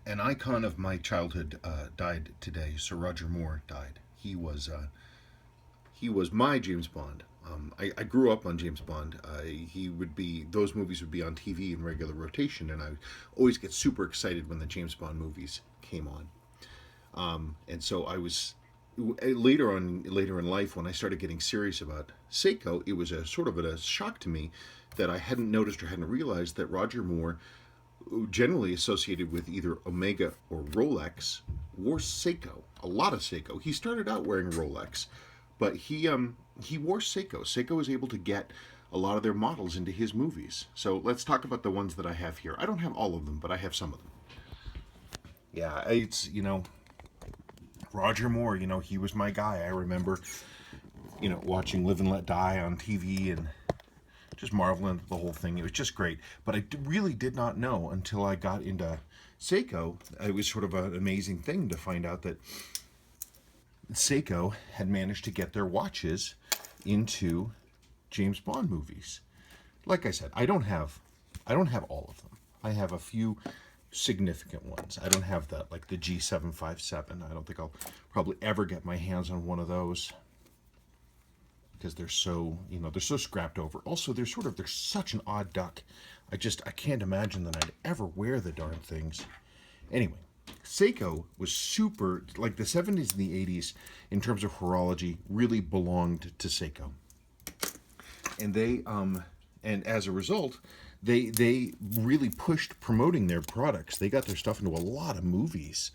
an icon of my childhood died today. Sir Roger Moore died. He was my James Bond. I grew up on James Bond. He would be those movies would be on TV in regular rotation, and I always get super excited when the James Bond movies came on. And so I was later in life when I started getting serious about Seiko. It was a sort of a shock to me that I hadn't noticed or hadn't realized that Roger Moore, generally associated with either Omega or Rolex, wore Seiko. A lot of Seiko. He started out wearing Rolex, but he wore Seiko. Seiko was able to get a lot of their models into his movies. So let's talk about the ones that I have here. I don't have all of them, but I have some of them. Yeah, it's Roger Moore. He was my guy. I remember watching Live and Let Die on TV and just marveling at the whole thing. It was just great. But I really did not know until I got into Seiko. It was sort of an amazing thing to find out that Seiko had managed to get their watches into James Bond movies. Like I said, I don't have all of them. I have a few significant ones. I don't have the G757. I don't think I'll probably ever get my hands on one of those because they're so scrapped over. Also, they're such an odd duck. I can't imagine that I'd ever wear the darn things. Anyway, Seiko was super, like the 70s and the 80s in terms of horology really belonged to Seiko. And and as a result, they really pushed promoting their products. They got their stuff into a lot of movies.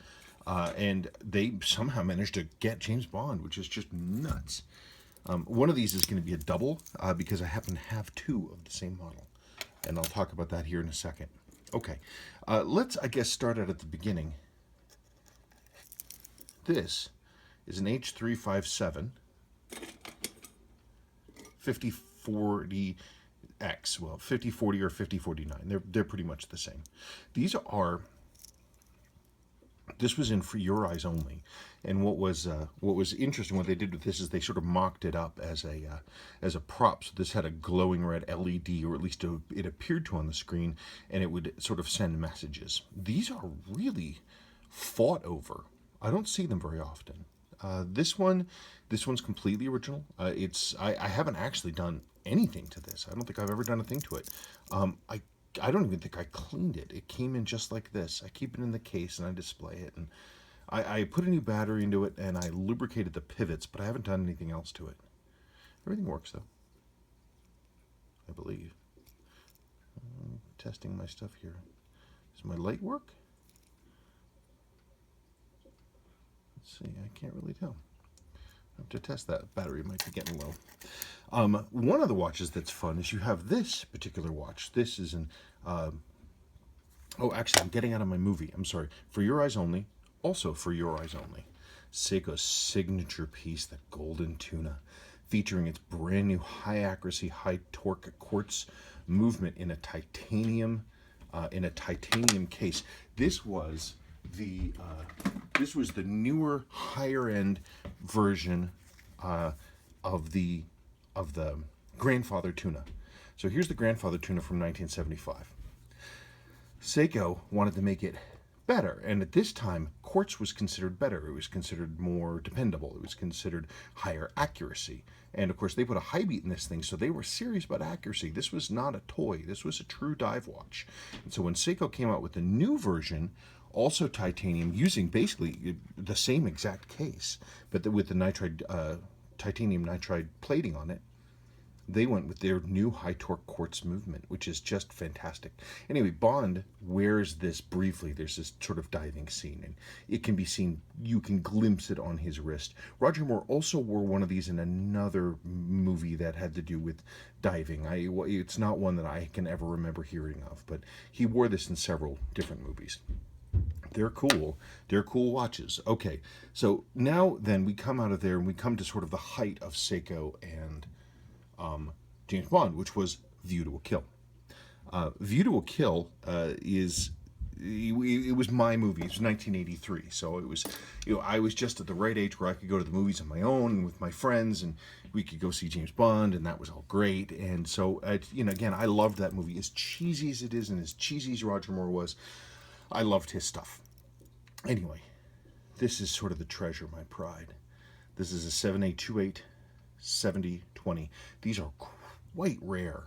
And they somehow managed to get James Bond, which is just nuts. One of these is going to be a double because I happen to have two of the same model. And I'll talk about that here in a second. Okay, let's, I guess, start out at the beginning. This is an H357 5040X. Well, 5040 or 5049. They're pretty much the same. This was in For Your Eyes Only, and what was interesting, what they did with this is they sort of mocked it up as a prop. So this had a glowing red LED, or at least it appeared to on the screen, and it would sort of send messages. These are really fought over. I don't see them very often. This one's completely original. I haven't actually done anything to this. I don't think I've ever done a thing to it. I don't even think I cleaned it. It came in just like this. I keep it in the case and I display it. And I put a new battery into it and I lubricated the pivots, but I haven't done anything else to it. Everything works though, I believe. Testing my stuff here. Does my light work? Let's see. I can't really tell. I have to test that. Battery might be getting low. One of the watches that's fun is you have this particular watch. This is actually, I'm getting out of my movie. I'm sorry. For Your Eyes Only. Also For Your Eyes Only. Seiko's signature piece, the Golden Tuna, featuring its brand new high accuracy, high torque quartz movement in a titanium case. This was the newer, higher end version of the Grandfather Tuna. So here's the Grandfather Tuna from 1975. Seiko wanted to make it better, and at this time, quartz was considered better. It was considered more dependable. It was considered higher accuracy. And of course, they put a high beat in this thing, so they were serious about accuracy. This was not a toy. This was a true dive watch. And so when Seiko came out with the new version, also titanium, using basically the same exact case, but with the titanium nitride plating on it, they went with their new high torque quartz movement, which is just fantastic. Anyway, Bond wears this briefly. There's this sort of diving scene, and it can be seen, you can glimpse it on his wrist. Roger Moore also wore one of these in another movie that had to do with diving. It's not one that I can ever remember hearing of, but he wore this in several different movies. They're cool. They're cool watches. Okay, so now then we come out of there and we come to sort of the height of Seiko and James Bond, which was View to a Kill. View to a Kill it was my movie. It was 1983, so it was, I was just at the right age where I could go to the movies on my own and with my friends, and we could go see James Bond, and that was all great. And so, again, I loved that movie. As cheesy as it is, and as cheesy as Roger Moore was, I loved his stuff. Anyway, this is sort of the treasure, my pride. This is a 7828 7020. These are quite rare.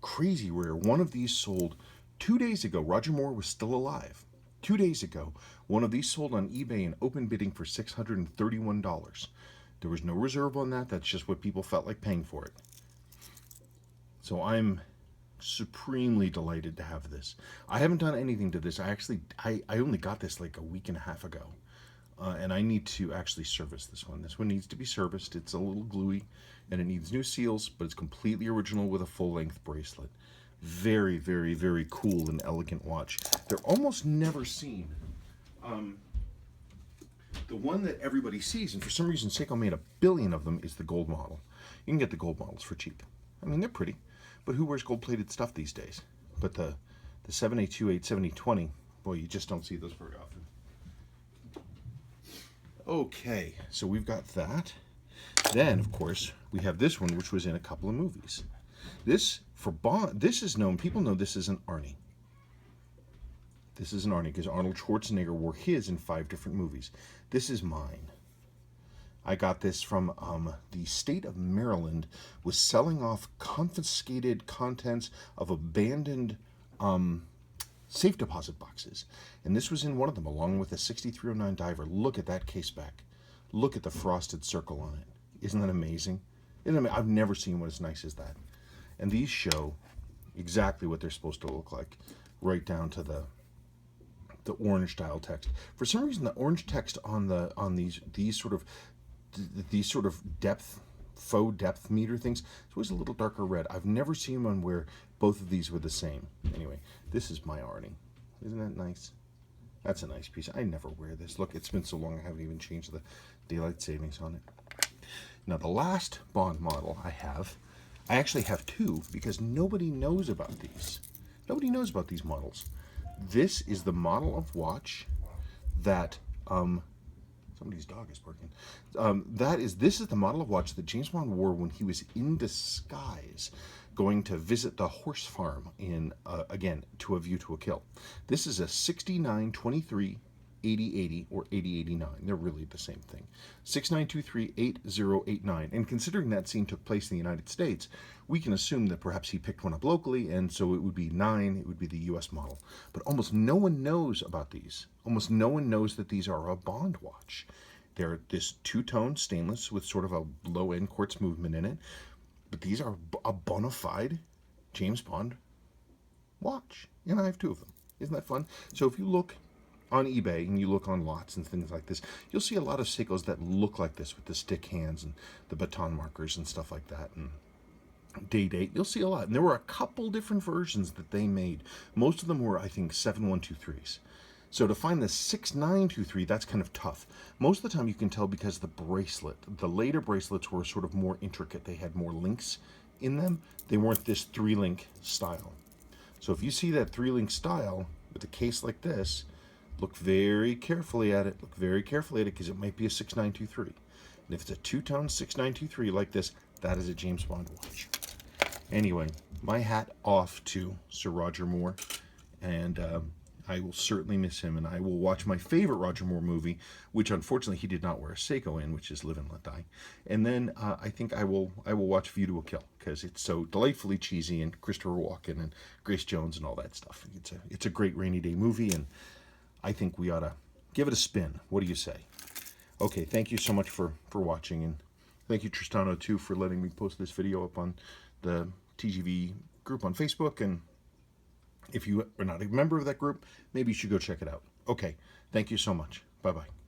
Crazy rare. One of these sold 2 days ago. Roger Moore was still alive. 2 days ago, one of these sold on eBay in open bidding for $631. There was no reserve on that. That's just what people felt like paying for it. So I'm supremely delighted to have this. I haven't done anything to this. I only got this like a week and a half ago. And I need to actually service this one. This one needs to be serviced. It's a little gluey and it needs new seals, but it's completely original with a full-length bracelet. Very, very, very cool and elegant watch. They're almost never seen. The one that everybody sees, and for some reason Seiko made 1 billion of them, is the gold model. You can get the gold models for cheap. I mean, they're pretty, but who wears gold-plated stuff these days? But the 7828 7020, boy, you just don't see those very often. Okay, so we've got that. Then, of course, we have this one, which was in a couple of movies. This, for Bond, this is known, people know this is an Arnie. This is an Arnie, because Arnold Schwarzenegger wore his in 5 different movies. This is mine. I got this from the state of Maryland, was selling off confiscated contents of abandoned safe deposit boxes. And this was in one of them, along with a 6309 diver. Look at that case back. Look at the frosted circle on it. Isn't that amazing? I've never seen one as nice as that. And these show exactly what they're supposed to look like, right down to the orange style text. For some reason, the orange text on these sort of depth, faux depth meter things, it's always a little darker red. I've never seen one where both of these were the same. Anyway, this is my Arnie. Isn't that nice? That's a nice piece. I never wear this. Look, it's been so long I haven't even changed the daylight savings on it. Now, the last Bond model I actually have 2 because nobody knows about these. Nobody knows about these models. This is the model of watch that somebody's dog is barking. This is the model of watch that James Bond wore when he was in disguise, going to visit the horse farm in again, To a View to a Kill. This is a 6923 8080 or 8089. They're really the same thing. 6923 8089. And considering that scene took place in the United States, we can assume that perhaps he picked one up locally, and so it would be 9, it would be the US model. But almost no one knows about these. Almost no one knows that these are a Bond watch. They're this 2-tone stainless with sort of a low-end quartz movement in it. But these are a bona fide James Bond watch. And I have 2 of them. Isn't that fun? So if you look on eBay and you look on lots and things like this, you'll see a lot of Seikos that look like this with the stick hands and the baton markers and stuff like that. And date, you'll see a lot. And there were a couple different versions that they made. Most of them were, I think, 7123s. So to find the 6923, that's kind of tough. Most of the time you can tell because the bracelet, the later bracelets were sort of more intricate. They had more links in them. They weren't this 3-link style. So if you see that 3-link style with a case like this, look very carefully at it. Look very carefully at it because it might be a 6923. And if it's a 2-tone 6923 like this, that is a James Bond watch. Anyway, my hat off to Sir Roger Moore. And I will certainly miss him. And I will watch my favorite Roger Moore movie, which unfortunately he did not wear a Seiko in, which is Live and Let Die. And then I think I will watch View to a Kill because it's so delightfully cheesy, and Christopher Walken and Grace Jones and all that stuff. It's a great rainy day movie, and I think we ought to give it a spin. What do you say? Okay, thank you so much for watching, and thank you, Tristano, too, for letting me post this video up on the TGV group on Facebook. And if you are not a member of that group, maybe you should go check it out. Okay, thank you so much. Bye-bye.